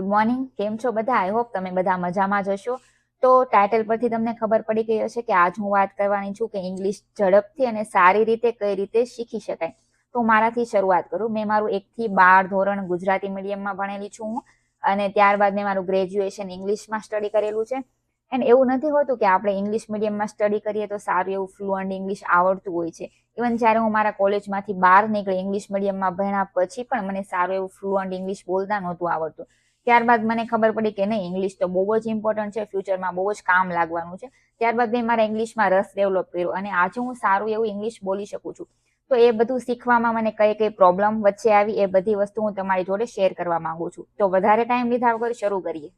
Good morning. કેમ છો બધા? આઈ હોપ તમે બધા મજામાં જ હશો. તો ટાઇટલ પરથી તમને ખબર પડી ગઈ હશે કે આજ હું વાત કરવાની છું કે ઇંગ્લિશ ઝડપથી અને સારી રીતે કઈ રીતે શીખી શકાય. તો મારાથી શરૂઆત કરું. મેં મારું 1 થી 12 ધોરણ ગુજરાતી મીડિયમમાં ભણેલી છું હું, અને ત્યારબાદ મેં મારું ગ્રેજ્યુએશન ઇંગ્લિશમાં સ્ટડી કરેલું છે. એન્ડ એવું નથી હોતું કે આપણે ઇંગ્લિશ મીડિયમમાં સ્ટડી કરીએ તો સારું એવું ફ્લુઅન્ટ ઇંગ્લિશ આવડતું હોય છે. ઇવન જ્યારે હું મારા કોલેજમાંથી બહાર નીકળી ઇંગ્લિશ મીડિયમમાં ભણ્યા પછી પણ મને સારું એવું ફ્લુઅન્ટ ઇંગ્લિશ બોલતા નહોતું આવડતું. ત્યારબાદ મને ખબર પડી કે નહીં, ઇંગ્લિશ તો બહુ જ ઇમ્પોર્ટન્ટ છે, ફ્યુચરમાં બહુ જ કામ લાગવાનું છે. ત્યારબાદ મેં મારા ઇંગ્લિશમાં રસ ડેવલપ કર્યો અને આજે હું સારું એવું ઇંગ્લિશ બોલી શકું છું. તો એ બધું શીખવામાં મને કઈ કઈ પ્રોબ્લેમ વચ્ચે આવી એ બધી વસ્તુ હું તમારી જોડે શેર કરવા માંગુ છું. તો વધારે ટાઈમ લીધા વગર શરૂ કરીએ.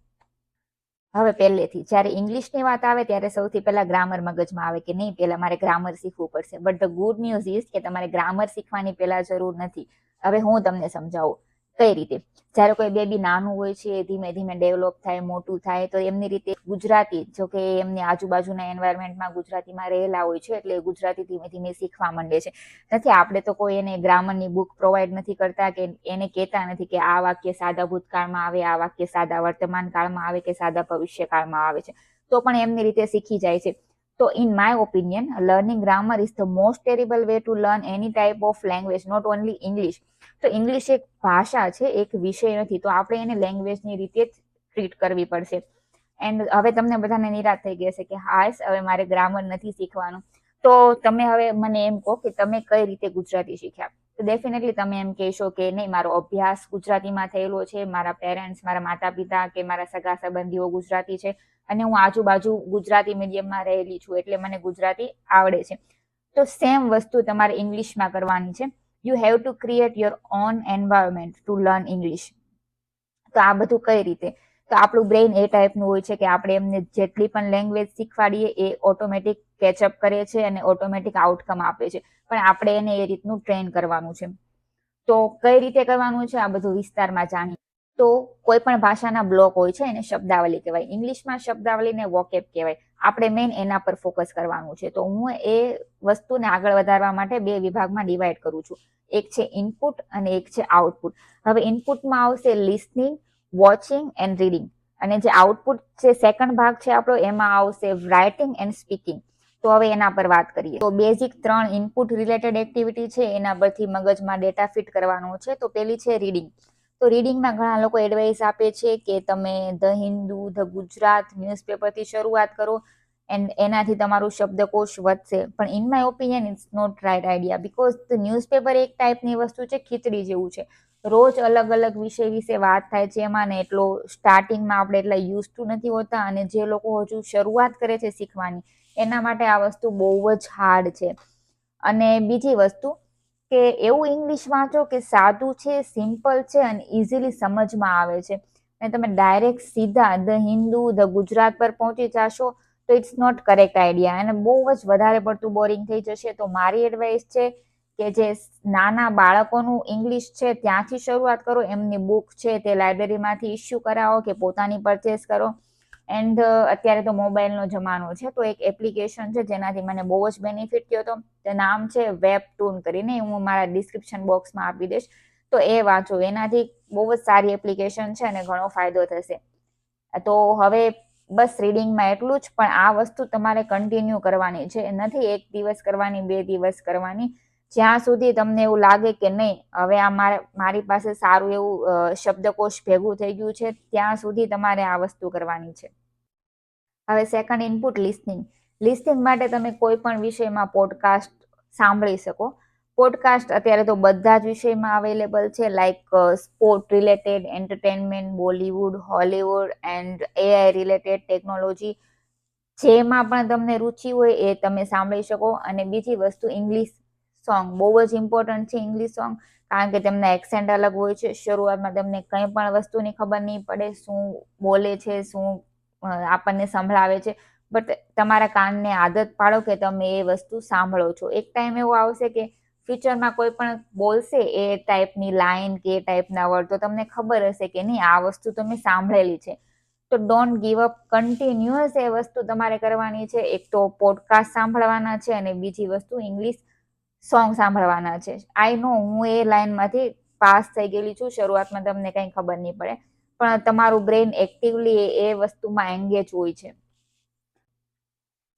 હવે પહેલેથી જ્યારે ઇંગ્લિશની વાત આવે ત્યારે સૌથી પહેલા ગ્રામર મગજમાં આવે કે નહીં, પહેલા મારે ગ્રામર શીખવું પડશે. But the good news is કે તમારે ગ્રામર શીખવાની પહેલા જરૂર નથી. હવે હું તમને સમજાવું કઈ રીતે. જ્યારે કોઈ બેબી નાનું હોય છે, ધીમે ધીમે ડેવલપ થાય, મોટું થાય, તો એમની રીતે ગુજરાતી, જો કે એમની આજુબાજુના એન્વાયરમેન્ટમાં ગુજરાતીમાં રહેલા હોય છે, એટલે ગુજરાતી ધીમે ધીમે શીખવા માંડે છે. નથી, આપણે તો કોઈ એને ગ્રામરની બુક પ્રોવાઈડ નથી કરતા કે એને કહેતા નથી કે આ વાક્ય સાદા ભૂતકાળમાં આવે, આ વાક્ય સાદા વર્તમાન કાળમાં આવે કે સાદા ભવિષ્યકાળમાં આવે છે. તો પણ એમની રીતે શીખી જાય છે. તો in my opinion, learning grammar is the most terrible way to learn any type of language, not only English. તો ઇંગ્લિશ એક ભાષા છે, એક વિષય નથી. તો આપણે એને લેંગ્વેજની રીતે જ ટ્રીટ કરવી પડશે. એન્ડ હવે તમને બધાને નિરાશ થઈ ગયા છે કે હાશ, હવે મારે ગ્રામર નથી શીખવાનું. તો તમે હવે મને એમ કહો કે તમે કઈ રીતે ગુજરાતી શીખ્યા. તો ડેફિનેટલી તમે એમ કહેશો કે નહીં, મારો અભ્યાસ ગુજરાતીમાં થયેલો છે, મારા પેરેન્ટ્સ, મારા માતા પિતા કે મારા સગા સંબંધીઓ ગુજરાતી છે, અને હું આજુબાજુ ગુજરાતી મીડિયમમાં રહેલી છું, એટલે મને ગુજરાતી આવડે છે. તો સેમ વસ્તુ તમારે ઇંગ્લિશમાં કરવાની છે. You have to create your own environment to learn English. તો આ બધું કઈ રીતે? તો આપણું બ્રેઇન એ ટાઈપનું હોય છે કે આપણે એમને જેટલી પણ લેંગ્વેજ શીખવાડીએ એ ઓટોમેટિક કેચઅપ કરે છે અને ઓટોમેટિક આઉટકમ આપે છે. પણ આપણે એને એ રીતનું ટ્રેન કરવાનું છે. તો કઈ રીતે કરવાનું છે આ બધું વિસ્તારમાં જાણીએ. તો કોઈ પણ ભાષાના બ્લોક હોય છે, એને શબ્દાવલી કહેવાય. ઇંગ્લિશમાં શબ્દાવલીને વોકેબ કહેવાય. આપણે મેઇન એના પર ફોકસ કરવાનું છે. તો હું એ વસ્તુને આગળ વધારવા માટે 2 વિભાગમાં ડિવાઈડ કરું છું. એક છે ઇનપુટ અને એક છે આઉટપુટ. હવે ઇનપુટમાં આવશે લિસનિંગ, વોચિંગ એન્ડ રીડિંગ. અને જે આઉટપુટ છે, સેકન્ડ ભાગ છે આપણો, એમાં આવશે રાઇટિંગ એન્ડ સ્પીકિંગ. તો હવે એના પર વાત કરીએ. તો બેઝિક 3 ઇનપુટ રિલેટેડ એક્ટિવિટી છે, એના પરથી મગજમાં ડેટા ફિટ કરવાનો છે. તો પેલી છે રીડિંગ. તો રીડિંગમાં ઘણા લોકો એડવાઇસ આપે છે કે તમે ધ હિન્દુ, ધ ગુજરાત ન્યૂઝપેપરથી શરૂઆત કરો એન્ડ એનાથી તમારું શબ્દકોશ વધશે. પણ in my opinion it's not right idea, because the newspaper એક ટાઈપની વસ્તુ છે, ખીચડી જેવું છે. રોજ અલગ અલગ વિષય વિશે વાત થાય છે એમાં, ને એટલો સ્ટાર્ટિંગમાં આપણે એટલા યુઝ ટુ નથી હોતા, અને જે લોકો હજુ શરૂઆત કરે છે શીખવાની, એના માટે આ વસ્તુ બહુ જ હાર્ડ છે. અને બીજી વસ્તુ કે એવું ઇંગ્લિશ વાંચો કે સાદું છે, સિમ્પલ છે અને ઇઝીલી સમજમાં આવે છે. અને તમે ડાયરેક્ટ સીધા ધ હિન્દુ, ધ ગુજરાત પર પહોંચી જશો તો ઇટ્સ નોટ કરેક્ટ આઈડિયા, અને બહુ જ વધારે પડતું બોરિંગ થઈ જશે. તો મારી એડવાઇસ છે કે જે નાના બાળકોનું ઇંગ્લિશ છે ત્યાંથી શરૂઆત કરો. એમની બુક છે તે લાઇબ્રેરીમાંથી ઇસ્યુ કરાવો કે પોતાની પરચેસ કરો. એન્ડ અત્યારે તો મોબાઈલનો જમાનો છે, તો એક એપ્લિકેશન છે જેનાથી મને બહુ જ બેનિફિટ થયો હતો. તે નામ છે વેબટૂન કરીને, હું મારા ડિસ્ક્રિપ્શન બોક્સમાં આપી દઈશ. તો એ વાંચો, એનાથી બહુ જ સારી એપ્લિકેશન છે અને ઘણો ફાયદો થશે. તો હવે બસ રીડિંગમાં એટલું જ, પણ આ વસ્તુ તમારે કન્ટિન્યુ કરવાની છે. નથી 1 દિવસ કરવાની, 2 દિવસ કરવાની, જ્યાં સુધી તમને એવું લાગે કે નહીં, હવે આ મારી પાસે સારું એવું શબ્દકોશ ભેગું થઈ ગયું છે, ત્યાં સુધી તમારે આ વસ્તુ કરવાની છે. હવે સેકન્ડ ઇનપુટ લિસનિંગ. લિસનિંગ માટે તમે કોઈ પણ વિષયમાં પોડકાસ્ટ સાંભળી શકો. પોડકાસ્ટ અત્યારે તો બધા જ વિષયમાં અવેલેબલ છે, like sport related, entertainment, Bollywood, Hollywood and AI related, technology, જેમાં પણ તમને રુચિ હોય એ તમે સાંભળી શકો. અને બીજી વસ્તુ ઇંગ્લિશ સોંગ, બહુ જ ઇમ્પોર્ટન્ટ છે ઇંગ્લિશ સોંગ, કારણ કે તેમના એક્સેન્ટ અલગ હોય છે. શરૂઆતમાં તમને કંઈ પણ વસ્તુની ખબર નહીં પડે, શું બોલે છે, શું આપણને સંભળાવે છે. બટ તમારા કાનને આદત પાડો કે તમે એ વસ્તુ સાંભળો છો. એક ટાઈમ એવો આવશે કે ફ્યુચરમાં કોઈ પણ બોલશે એ ટાઈપની લાઈન કે એ ટાઈપના વર્ડ, તો તમને ખબર હશે કે નહીં, આ વસ્તુ તમે સાંભળેલી છે. તો ડોન્ટ ગીવ અપ, કન્ટિન્યુઅસ એ વસ્તુ તમારે કરવાની છે. એક તો પોડકાસ્ટ સાંભળવાના છે અને બીજી વસ્તુ ઇંગ્લિશ સોંગ સાંભળવાના છે. આઈ નો, હું એ લાઈનમાંથી પાસ થઈ ગયેલી છું. શરૂઆતમાં તમને કંઈ ખબર નહીં પડે, પણ તમારું બ્રેઇન એક્ટિવલી એ વસ્તુમાં એંગેજ હોય છે.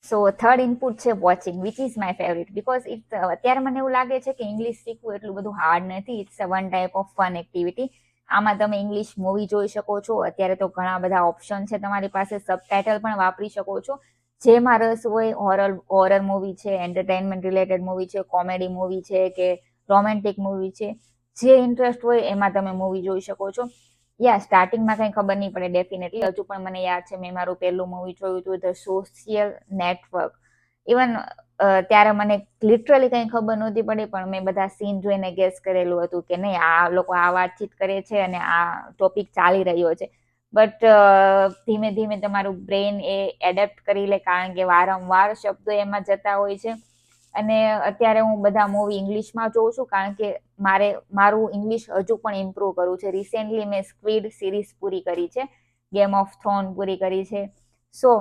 સો થર્ડ ઇનપુટ છે watching, which is my favourite, because it અત્યારે મને એવું લાગે છે કે ઇંગ્લિશ શીખવું એટલું બધું હાર્ડ નથી. It's one type of fun activity. આમાં તમે ઇંગ્લિશ મૂવી જોઈ શકો છો. અત્યારે તો ઘણા બધા ઓપ્શન છે તમારી પાસે, સબટાઇટલ પણ વાપરી શકો છો. જેમાં રસ હોય, હોરર મૂવી છે, એન્ટરટેનમેન્ટ રિલેટેડ મૂવી છે, કોમેડી મૂવી છે કે રોમેન્ટિક મૂવી છે, જે ઇન્ટરેસ્ટ હોય એમાં તમે મૂવી જોઈ શકો છો. સ્ટાર્ટિંગમાં કંઈ ખબર નહીં પડે ડેફિનેટલી. હજુ પણ મને યાદ છે મેં મારું પહેલું મૂવી જોયું હતું ધ સોશિયલ નેટવર્ક. ઇવન ત્યારે મને લિટરલી કંઈ ખબર નહોતી પડી, પણ મેં બધા સીન જોઈને ગેસ કરેલું હતું કે નહીં, આ લોકો આ વાતચીત કરે છે અને આ ટોપિક ચાલી રહ્યો છે. બટ ધીમે ધીમે તમારું બ્રેઇન એ એડેપ્ટ કરી લે, કારણ કે વારંવાર શબ્દો એમાં જતા હોય છે. અને અત્યારે હું બધા મૂવી ઇંગ્લિશમાં જોઉં છું, કારણ કે મારું ઇંગ્લિશ હજુ પણ ઇમ્પ્રૂવ કરવું છે. રિસેન્ટલી મેં સ્ક્વિડ સિરીઝ પૂરી કરી છે, ગેમ ઓફ થ્રોન પૂરી કરી છે. So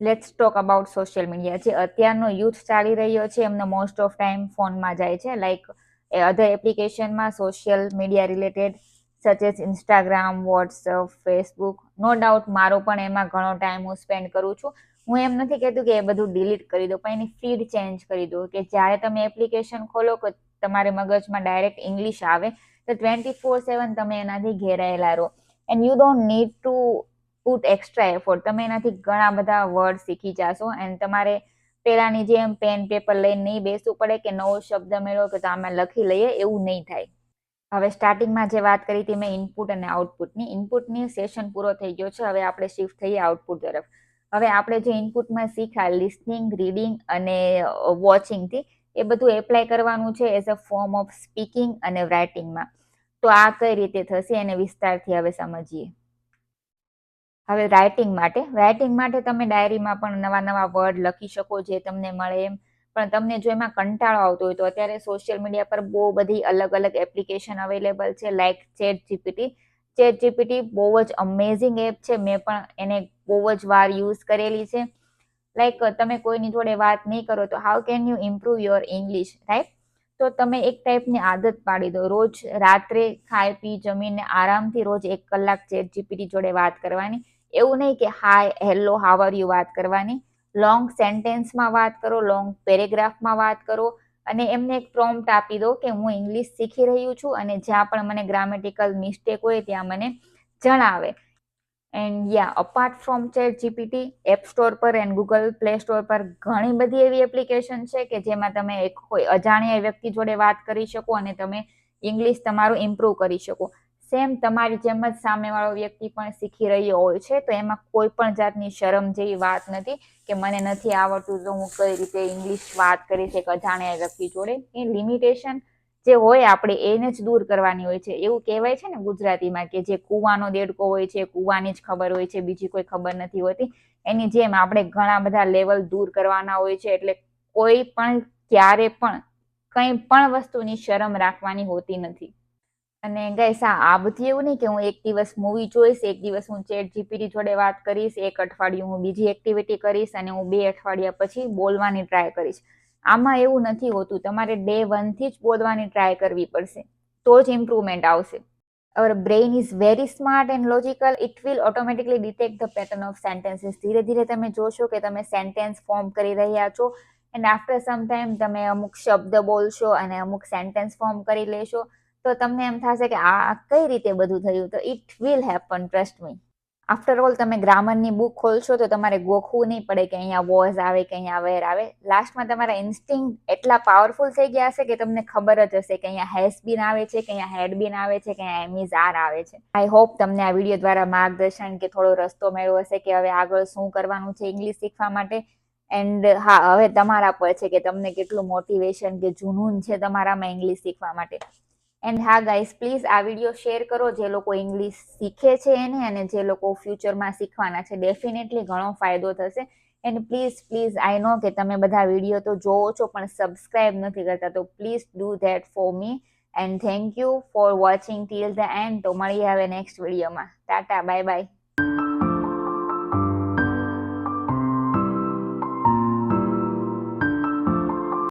let's talk about social media. જે અત્યારનો યુથ ચાલી રહ્યો છે એમનો મોસ્ટ ઓફ ટાઈમ ફોનમાં જાય છે, લાઈક અધર એપ્લિકેશનમાં social media related such as Instagram, WhatsApp, Facebook. No doubt મારો પણ એમાં ઘણો ટાઈમ હું સ્પેન્ડ કરું છું. હું એમ નથી કહેતું કે એ બધું ડિલીટ કરી દો, પણ એની ફીડ ચેન્જ કરી દો, કે જ્યારે તમે એપ્લિકેશન ખોલો કે તમારે મગજમાં ડાયરેક્ટ ઇંગ્લિશ આવે, તો 24/7 તમે એનાથી ઘેરાયેલા રહો. And you don't need to put extra effort. તમે એનાથી ઘણા બધા વર્ડ શીખી જશો. એન્ડ તમારે પેલાની જેમ પેન પેપર લઈને નહીં બેસવું પડે કે નવો શબ્દ મેળવો કે તો આમાં લખી લઈએ, એવું નહીં થાય. હવે સ્ટાર્ટિંગમાં જે વાત કરી હતી મેં ઇનપુટ અને ઇનપુટની સેશન પૂરો થઈ ગયો છે. હવે આપણે શિફ્ટ થઈએ આઉટપુટ તરફ. હવે આપણે જે ઇનપુટમાં શીખ્યા લિસનિંગ, રીડિંગ અને વોચિંગથી, એ બધું એપ્લાય કરવાનું છે as a form of speaking અને રાઇટિંગમાં. તો આ કઈ રીતે થશે એને વિસ્તારથી હવે સમજીએ. હવે રાઇટિંગ માટે તમે ડાયરીમાં પણ નવા નવા વર્ડ લખી શકો જે તમને મળે એમ. પણ તમને જો એમાં કંટાળો આવતો હોય તો અત્યારે સોશિયલ મીડિયા પર બહુ બધી અલગ અલગ એપ્લિકેશન અવેલેબલ છે, લાઈક ચેટ જીપીટી બહુ જ અમેઝિંગ એપ છે. મેં પણ એને બહુ જ વાર યુઝ કરેલી છે. લાઈક તમે કોઈની જોડે વાત નહીં કરો તો how can you improve your English, right? તો તમે એક ટાઈપની આદત પાડી દો, રોજ રાત્રે ખાઈ પી જમીને આરામથી રોજ 1 કલાક ચેટ જીપીટી જોડે વાત કરવાની. એવું નહીં કે હાય, હેલો, હાવ આર યુ વાત કરવાની. લોંગ સેન્ટેન્સમાં વાત કરો, લોંગ પેરેગ્રાફમાં વાત કરો, અને એમને એક પ્રોમ્પ્ટ આપી દો કે હું ઇંગ્લિશ શીખી રહ્યું છું અને જ્યાં પણ મને ગ્રામેટિકલ મિસ્ટેક હોય ત્યાં મને જણાવે. And apart from chat GPT, app store પર એન્ડ ગૂગલ પ્લે સ્ટોર પર ઘણી બધી એવી એપ્લિકેશન છે કે જેમાં તમે કોઈ અજાણ્યા વ્યક્તિ જોડે વાત કરી શકો અને તમે ઇંગ્લિશ તમારું ઇમ્પ્રૂવ કરી શકો. સેમ તમારી જેમ જ સામેવાળો વ્યક્તિ પણ શીખી રહ્યો હોય છે, તો એમાં કોઈ પણ જાતની શરમ જેવી વાત નથી કે મને નથી આવડતું તો હું કઈ રીતે ઇંગ્લિશ વાત કરીશ એક અજાણ્યા વ્યક્તિ જોડે. એ લિમિટેશન જે હોય આપણે એને જ દૂર કરવાની હોય છે. એવું કહેવાય છે ને ગુજરાતીમાં કે જે કૂવાનો દેડકો હોય છે, કૂવાની જ ખબર હોય છે, બીજી કોઈ ખબર નથી હોતી. એની જેમ આપણે ઘણા બધા લેવલ દૂર કરવાના હોય છે. એટલે કોઈ પણ ક્યારે પણ કંઈ પણ વસ્તુની શરમ રાખવાની હોતી નથી. અને ગાઈસ, આ બધું એવું નહીં કે હું એક દિવસ મૂવી જોઈશ, એક દિવસ હું ચેટ જીપીટી જોડે વાત કરીશ, એક અઠવાડિયું હું બીજી એક્ટિવિટી કરીશ અને હું 2 અઠવાડિયા પછી બોલવાની ટ્રાય કરીશ. આમાં એવું નથી હોતું. તમારે ડે 1 થી જ બોલવાની ટ્રાય કરવી પડશે, તો જ ઇમ્પ્રુવમેન્ટ આવશે. Our brain is very smart and logical. It will automatically detect the pattern of sentences. ધીરે ધીરે તમે જોશો કે તમે સેન્ટેન્સ ફોર્મ કરી રહ્યા છો, એન્ડ આફ્ટર સમ ટાઈમ તમે અમુક શબ્દ બોલશો અને અમુક સેન્ટેન્સ ફોર્મ કરી લેશો, તો તમને એમ થશે કે આ કઈ રીતે બધું થયું. તો it will happen, trust me. After all તમે ગ્રામરની બુક ખોલશો તો તમારે ગોખવું નહીં પડે કે અહીંયા વોઝ આવે કે અહીંયા વેર આવે. લાસ્ટમાં તમારા ઇન્સ્ટિંક્ટ એટલા પાવરફુલ થઈ ગયા હશે કે તમને ખબર જ હશે કે અહીંયા હેઝ બીન આવે છે, કે અહીંયા હેડ બીન આવે છે, કે અહીંયા એમ ઇઝ આર આવે છે. આઈ હોપ તમને આ વિડીયો દ્વારા માર્ગદર્શન કે થોડો રસ્તો મળ્યો હશે કે હવે આગળ શું કરવાનું છે ઇંગ્લિશ શીખવા માટે. એન્ડ હવે તમારા પર છે કે તમને કેટલું મોટિવેશન કે જુનૂન છે તમારામાં ઇંગ્લિશ શીખવા માટે. એન્ડ ગાઈસ, પ્લીઝ આ વિડીયો શેર કરો જે લોકો ઇંગ્લિશ શીખે છે એને, અને જે લોકો ફ્યુચરમાં શીખવાના છે. ડેફિનેટલી ઘણો ફાયદો થશે. એન્ડ પ્લીઝ આઈ નો કે તમે બધા વિડીયો તો જોવો છો પણ સબસ્ક્રાઇબ નથી કરતા, તો please do that for me. And thank you for watching till the and. તો મળીએ હવે નેક્સ્ટ વિડીયોમાં. Tata, bye bye.